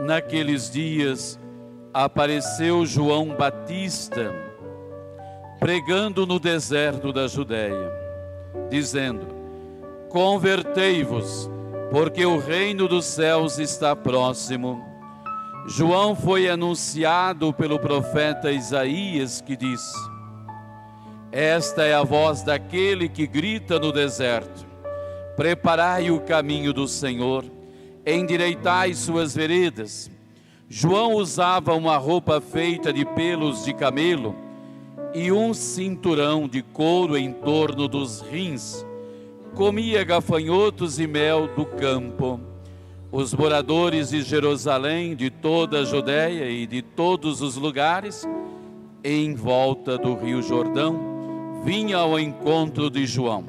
Naqueles dias apareceu João Batista pregando no deserto da Judéia, dizendo: convertei-vos, porque o reino dos céus está próximo. João foi anunciado pelo profeta Isaías, que disse: esta é a voz daquele que grita no deserto: preparai o caminho do Senhor, endireitai suas veredas. João usava uma roupa feita de pelos de camelo e um cinturão de couro em torno dos rins. Comia gafanhotos e mel do campo. Os moradores de Jerusalém, de toda a Judéia e de todos os lugares em volta do rio Jordão, vinham ao encontro de João.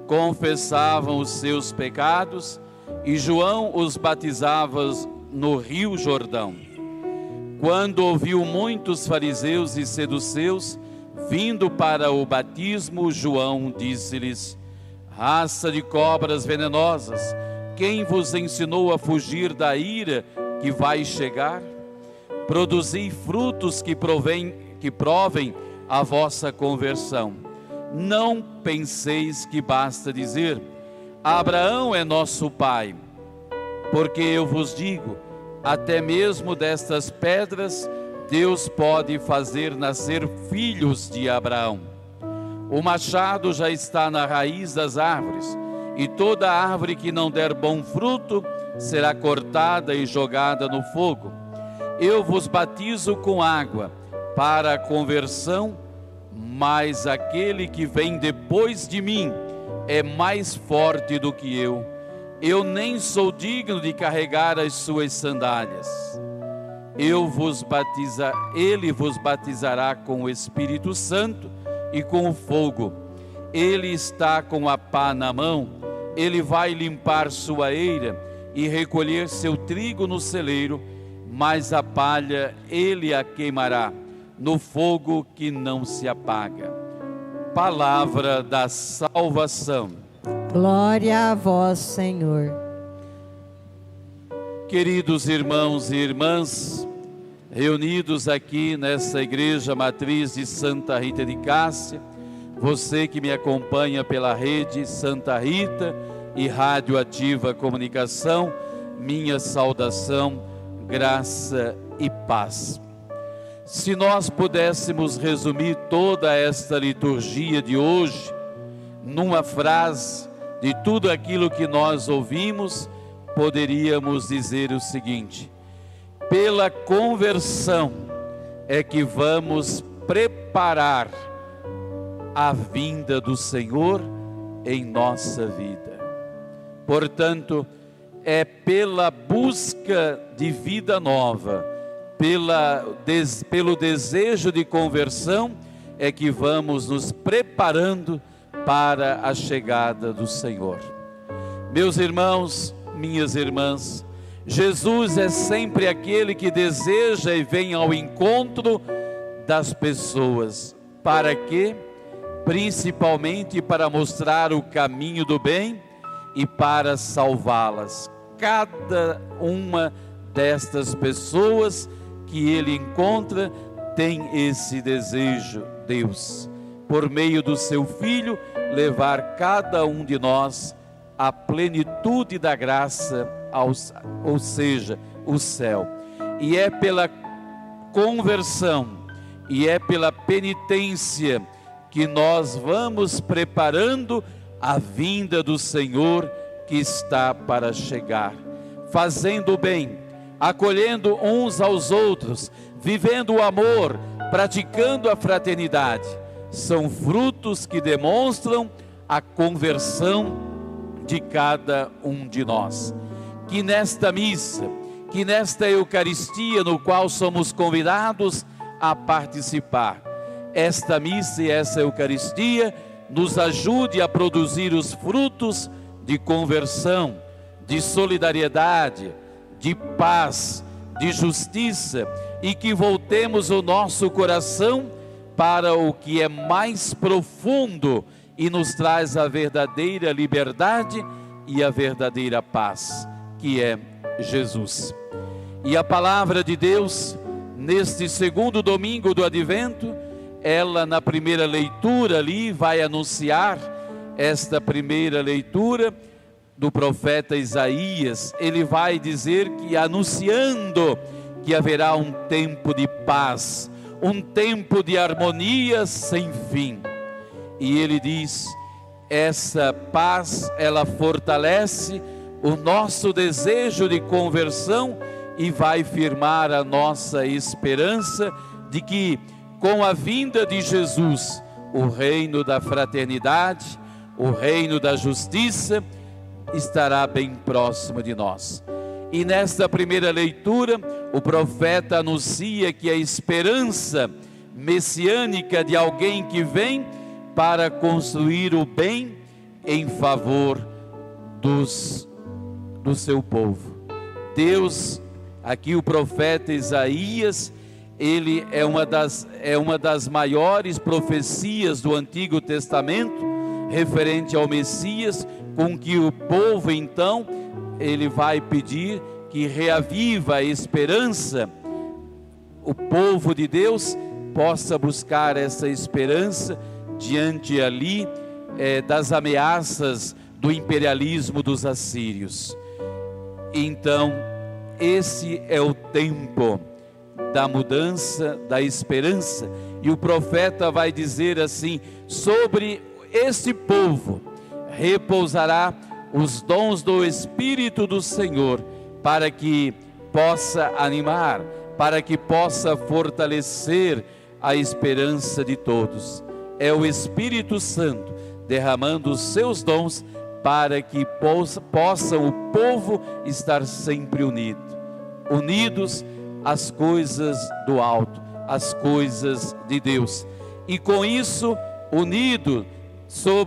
Confessavam os seus pecados e João os batizava no rio Jordão. Quando ouviu muitos fariseus e saduceus vindo para o batismo, João disse-lhes: raça de cobras venenosas, quem vos ensinou a fugir da ira que vai chegar? Produzi frutos que provem a vossa conversão. Não penseis que basta dizer: Abraão é nosso pai, porque eu vos digo, até mesmo destas pedras Deus pode fazer nascer filhos de Abraão. O machado já está na raiz das árvores, e toda árvore que não der bom fruto será cortada e jogada no fogo. Eu vos batizo com água para a conversão, mas aquele que vem depois de mim é mais forte do que eu. Eu nem sou digno de carregar as suas sandálias. Ele vos batizará com o Espírito Santo e com o fogo. Ele está com a pá na mão, ele vai limpar sua eira e recolher seu trigo no celeiro, mas a palha ele a queimará no fogo que não se apaga. Palavra da salvação. Glória a vós, Senhor. Queridos irmãos e irmãs, reunidos aqui nessa igreja matriz de Santa Rita de Cássia, você que me acompanha pela rede Santa Rita e Rádio Ativa Comunicação, minha saudação, graça e paz. Se nós pudéssemos resumir toda esta liturgia de hoje numa frase de tudo aquilo que nós ouvimos, poderíamos dizer o seguinte: pela conversão é que vamos preparar a vinda do Senhor em nossa vida. Portanto, é pela busca de vida nova, pelo desejo de conversão, é que vamos nos preparando para a chegada do Senhor. Meus irmãos, minhas irmãs, Jesus é sempre aquele que deseja e vem ao encontro das pessoas. Para quê? Principalmente para mostrar o caminho do bem e para salvá-las. Cada uma destas pessoas que ele encontra tem esse desejo, Deus, por meio do seu Filho, levar cada um de nós à plenitude da graça, ou seja, o céu. E é pela conversão, e é pela penitência que nós vamos preparando a vinda do Senhor que está para chegar, fazendo o bem, acolhendo uns aos outros, vivendo o amor, praticando a fraternidade. São frutos que demonstram a conversão de cada um de nós. Que nesta missa, que nesta Eucaristia, no qual somos convidados a participar, esta missa e essa Eucaristia nos ajude a produzir os frutos de conversão, de solidariedade, de paz, de justiça, e que voltemos o nosso coração para o que é mais profundo e nos traz a verdadeira liberdade e a verdadeira paz, que é Jesus. E a palavra de Deus, neste segundo domingo do Advento, ela na primeira leitura ali vai anunciar esta primeira leitura do profeta Isaías. Ele vai dizer que, anunciando que haverá um tempo de paz, um tempo de harmonia sem fim. E ele diz, essa paz, ela fortalece o nosso desejo de conversão e vai firmar a nossa esperança de que, com a vinda de Jesus, o reino da fraternidade, o reino da justiça, estará bem próximo de nós. E nesta primeira leitura, o profeta anuncia que a esperança messiânica de alguém que vem para construir o bem em favor do seu povo. Deus, aqui o profeta Isaías, ele é uma das maiores profecias do Antigo Testamento, referente ao Messias, com que o povo então, ele vai pedir que reaviva a esperança, o povo de Deus possa buscar essa esperança diante ali das ameaças do imperialismo dos assírios. Então, esse é o tempo da mudança, da esperança, e o profeta vai dizer assim, sobre este povo repousará os dons do Espírito do Senhor, para que possa animar, para que possa fortalecer a esperança de todos. É o Espírito Santo derramando os seus dons para que possam o povo estar sempre unidos às coisas do alto, às coisas de Deus. E com isso, unido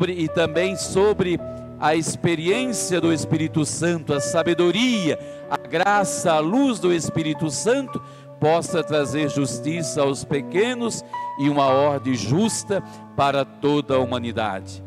e também sobre a experiência do Espírito Santo, a sabedoria, a graça, a luz do Espírito Santo, possa trazer justiça aos pequenos e uma ordem justa para toda a humanidade.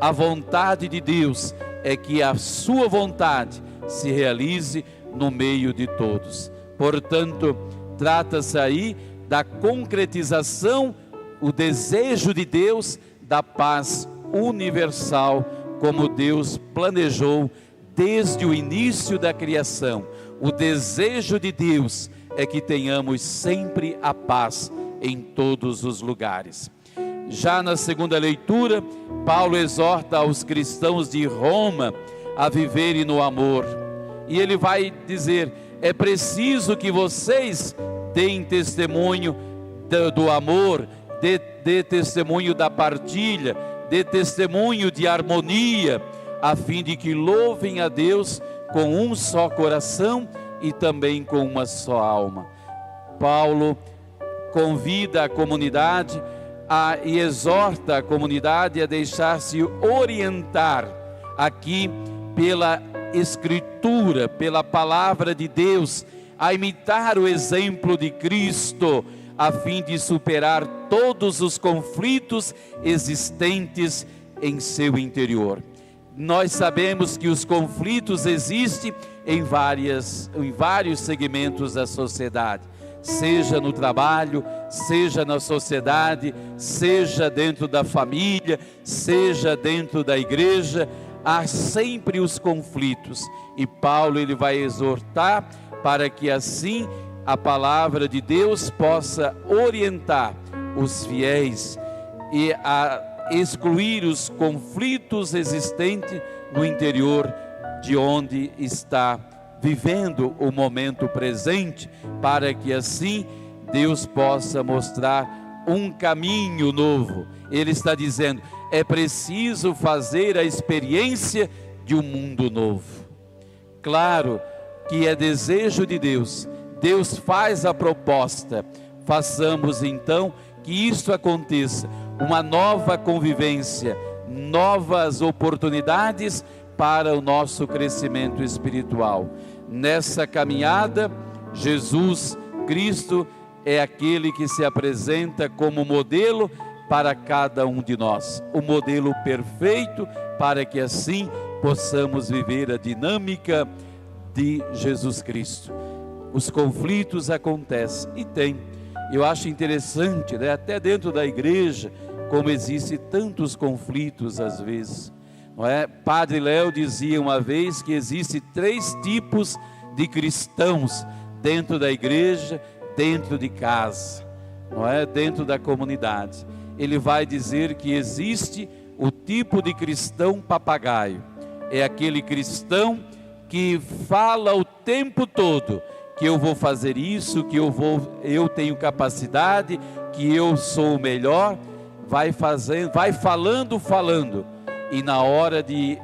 A vontade de Deus é que a sua vontade se realize no meio de todos. Portanto, trata-se aí da concretização, o desejo de Deus da paz universal, como Deus planejou desde o início da criação. O desejo de Deus é que tenhamos sempre a paz em todos os lugares. Já na segunda leitura, Paulo exorta aos cristãos de Roma a viverem no amor. E ele vai dizer, é preciso que vocês deem testemunho do amor, dê testemunho da partilha, dê testemunho de harmonia, a fim de que louvem a Deus com um só coração e também com uma só alma. Paulo convida a comunidade e exorta a comunidade a deixar-se orientar aqui pela Escritura, pela palavra de Deus, a imitar o exemplo de Cristo, a fim de superar todos os conflitos existentes em seu interior. Nós sabemos que os conflitos existem em vários segmentos da sociedade, seja no trabalho, seja na sociedade, seja dentro da família, seja dentro da igreja, há sempre os conflitos. E Paulo ele vai exortar para que assim a palavra de Deus possa orientar os fiéis e a excluir os conflitos existentes no interior de onde está vivendo o momento presente, para que assim Deus possa mostrar um caminho novo. Ele está dizendo, é preciso fazer a experiência de um mundo novo. Claro que é desejo de Deus, Deus faz a proposta, façamos então que isso aconteça, uma nova convivência, novas oportunidades para o nosso crescimento espiritual. Nessa caminhada, Jesus Cristo é aquele que se apresenta como modelo para cada um de nós, o modelo perfeito para que assim possamos viver a dinâmica de Jesus Cristo. os conflitos acontecem. E tem, eu acho interessante, né? Até dentro da igreja, como existem tantos conflitos às vezes, não é? Padre Léo dizia uma vez que existem 3 tipos de cristãos dentro da igreja, dentro de casa, não é? Dentro da comunidade. Ele vai dizer que existe o tipo de cristão papagaio, é aquele cristão que fala o tempo todo que eu vou fazer isso, que eu tenho capacidade, que eu sou o melhor, vai falando, e na hora de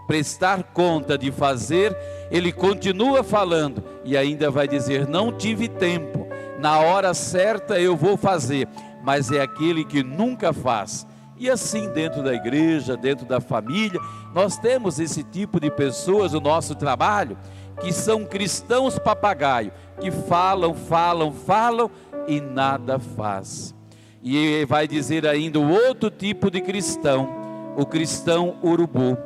prestar conta de fazer, ele continua falando e ainda vai dizer: não tive tempo, na hora certa eu vou fazer. Mas é aquele que nunca faz. E assim, dentro da igreja, dentro da família, nós temos esse tipo de pessoas no nosso trabalho, que são cristãos papagaio, que falam e nada faz. E vai dizer ainda o outro tipo de cristão, o cristão urubu.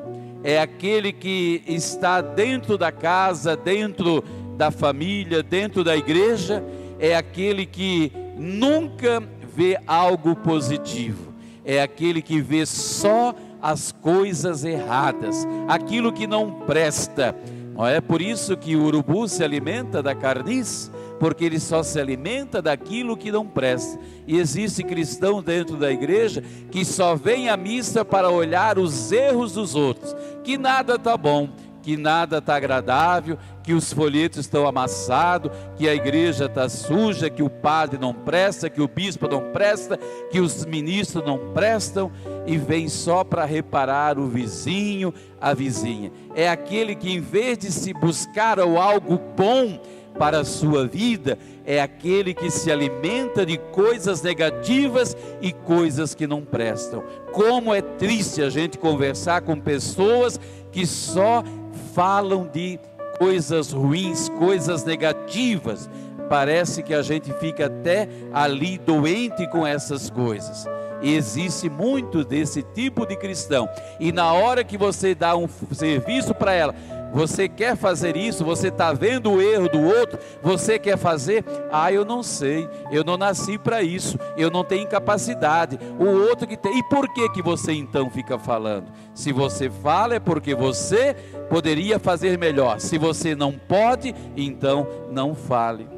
É aquele que está dentro da casa, dentro da família, dentro da igreja, é aquele que nunca vê algo positivo, é aquele que vê só as coisas erradas, aquilo que não presta. Não é por isso que o urubu se alimenta da carniça, porque ele só se alimenta daquilo que não presta. E existe cristão dentro da igreja que só vem à missa para olhar os erros dos outros, que nada está bom, que nada está agradável, que os folhetos estão amassados, que a igreja está suja, que o padre não presta, que o bispo não presta, que os ministros não prestam, e vem só para reparar o vizinho, a vizinha. É aquele que, em vez de se buscar algo bom para a sua vida, é aquele que se alimenta de coisas negativas e coisas que não prestam. Como é triste a gente conversar com pessoas que só falam de coisas ruins, coisas negativas. Parece que a gente fica até ali doente com essas coisas. E existe muito desse tipo de cristão. E na hora que você dá um serviço para ela, você quer fazer isso, você está vendo o erro do outro, você quer fazer, eu não sei, eu não nasci para isso, eu não tenho capacidade, o outro que tem. E por que você então fica falando? Se você fala é porque você poderia fazer melhor. Se você não pode, então não fale.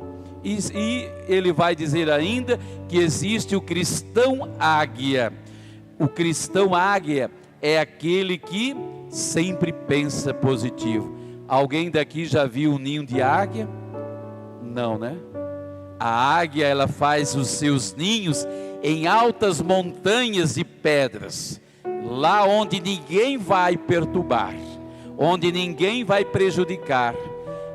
E ele vai dizer ainda que existe o cristão águia. O cristão águia é aquele que sempre pensa positivo. Alguém daqui já viu um ninho de águia? Não, né? A águia, ela faz os seus ninhos em altas montanhas de pedras, lá onde ninguém vai perturbar, onde ninguém vai prejudicar.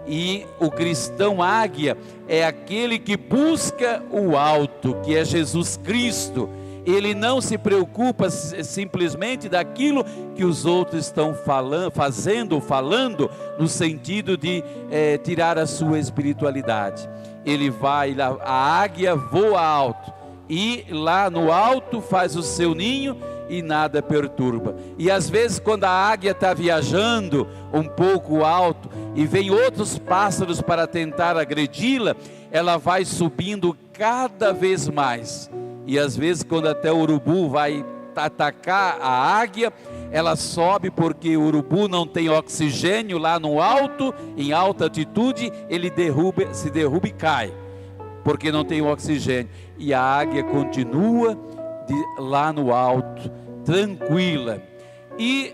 E o cristão águia é aquele que busca o alto, que é Jesus Cristo. Ele não se preocupa simplesmente daquilo que os outros estão falando, no sentido de tirar a sua espiritualidade. Ele vai, a águia voa alto, e lá no alto faz o seu ninho e nada perturba. E às vezes, quando a águia está viajando um pouco alto e vem outros pássaros para tentar agredi-la, ela vai subindo cada vez mais. E às vezes, quando até o urubu vai atacar a águia, ela sobe, porque o urubu não tem oxigênio lá no alto, em alta altitude, ele se derruba e cai, porque não tem oxigênio. E a águia continua lá no alto, tranquila. E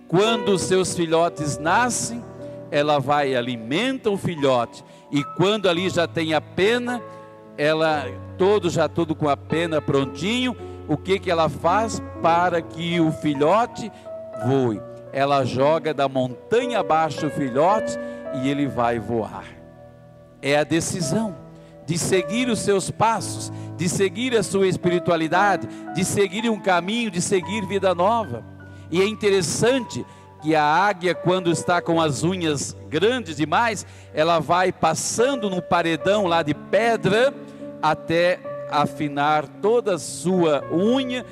quando os seus filhotes nascem, ela vai e alimenta o filhote. E quando ali já tem a pena, ela todo com a pena prontinho, o que ela faz para que o filhote voe? Ela joga da montanha abaixo o filhote e ele vai voar. É a decisão de seguir os seus passos, de seguir a sua espiritualidade, de seguir um caminho, de seguir vida nova. E é interessante que a águia, quando está com as unhas grandes demais, ela vai passando no paredão lá de pedra, até afinar toda a sua unha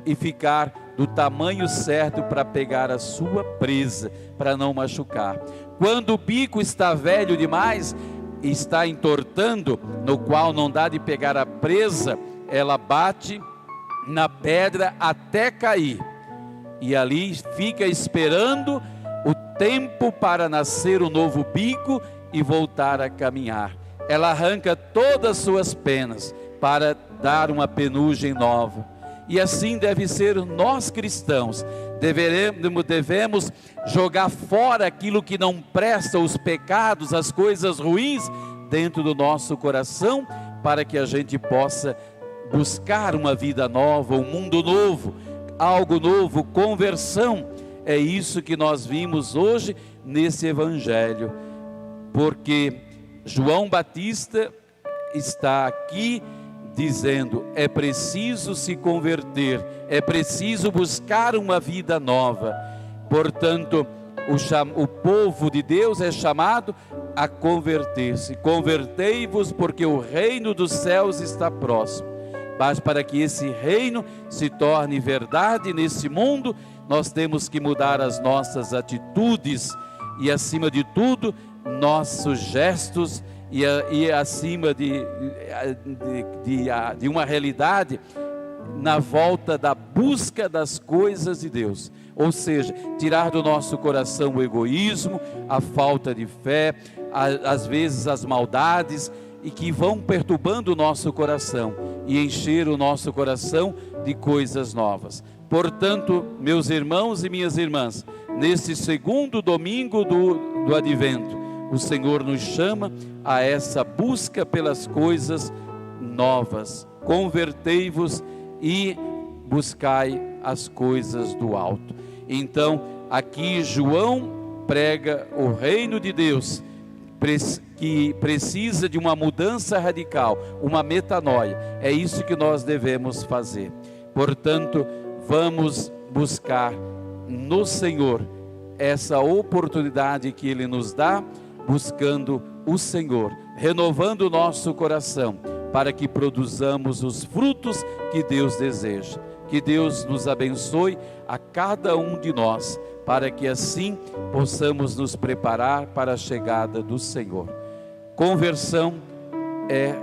e ficar do tamanho certo para pegar a sua presa, para não machucar. Quando o bico está velho demais, está entortando, no qual não dá de pegar a presa, ela bate na pedra até cair, e ali fica esperando o tempo para nascer o novo bico e voltar a caminhar. Ela arranca todas as suas penas para dar uma penugem nova. E assim deve ser nós cristãos. Devemos jogar fora aquilo que não presta, os pecados, as coisas ruins dentro do nosso coração, para que a gente possa buscar uma vida nova, um mundo novo, algo novo, conversão. É isso que nós vimos hoje nesse evangelho, porque João Batista está aqui dizendo: é preciso se converter, é preciso buscar uma vida nova. Portanto, o povo de Deus é chamado a converter-se. Convertei-vos, porque o reino dos céus está próximo. Mas para que esse reino se torne verdade nesse mundo, nós temos que mudar as nossas atitudes e, acima de tudo, nossos gestos, e acima de uma realidade na volta da busca das coisas de Deus. Ou seja, tirar do nosso coração o egoísmo, a falta de fé, às vezes as maldades, e que vão perturbando o nosso coração e encher o nosso coração de coisas novas. Portanto, meus irmãos e minhas irmãs, nesse segundo domingo do Advento, o Senhor nos chama a essa busca pelas coisas novas. Convertei-vos e buscai as coisas do alto. Então, aqui João prega o reino de Deus, que precisa de uma mudança radical, uma metanoia. É isso que nós devemos fazer. Portanto, vamos buscar no Senhor essa oportunidade que Ele nos dá, buscando o Senhor, renovando o nosso coração, para que produzamos os frutos que Deus deseja. Que Deus nos abençoe a cada um de nós, para que assim possamos nos preparar para a chegada do Senhor. Conversão é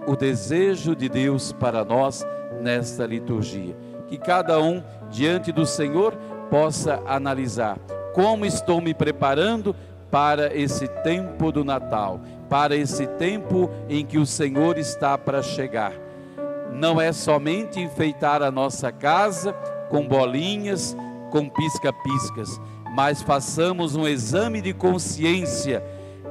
o desejo de Deus para nós nesta liturgia. Que cada um, diante do Senhor, possa analisar: como estou me preparando para esse tempo do Natal, para esse tempo em que o Senhor está para chegar. Não é somente enfeitar a nossa casa com bolinhas, com pisca-piscas, mas façamos um exame de consciência,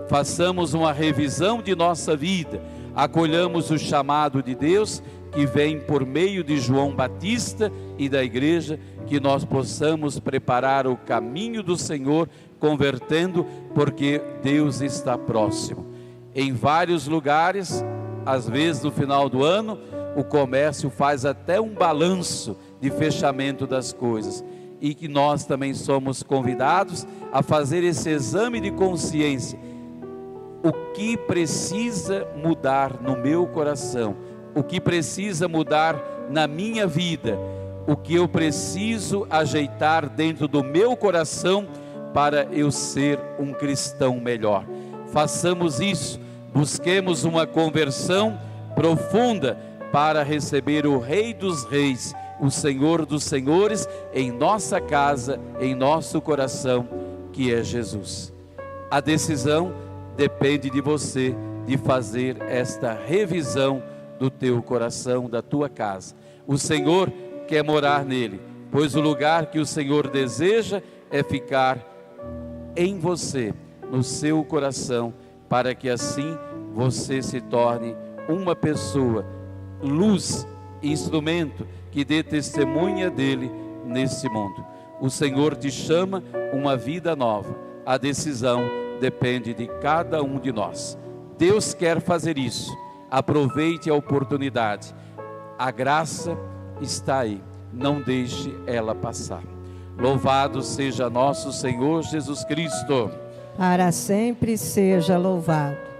façamos uma revisão de nossa vida, acolhamos o chamado de Deus que vem por meio de João Batista e da igreja, que nós possamos preparar o caminho do Senhor, convertendo, porque Deus está próximo. Em vários lugares, às vezes no final do ano, o comércio faz até um balanço de fechamento das coisas, e que nós também somos convidados a fazer esse exame de consciência. O que precisa mudar no meu coração? O que precisa mudar na minha vida? O que eu preciso ajeitar dentro do meu coração para eu ser um cristão melhor? Façamos isso, busquemos uma conversão profunda para receber o Rei dos Reis, o Senhor dos Senhores, em nossa casa, em nosso coração, que é Jesus. A decisão depende de você, de fazer esta revisão do teu coração, da tua casa. O Senhor quer morar nele, pois o lugar que o Senhor deseja é ficar em você, no seu coração, para que assim você se torne uma pessoa, luz, instrumento que dê testemunha dele nesse mundo. O Senhor te chama uma vida nova. A decisão depende de cada um de nós. Deus quer fazer isso. Aproveite a oportunidade. A graça está aí. Não deixe ela passar. Louvado seja nosso Senhor Jesus Cristo. Para sempre seja louvado.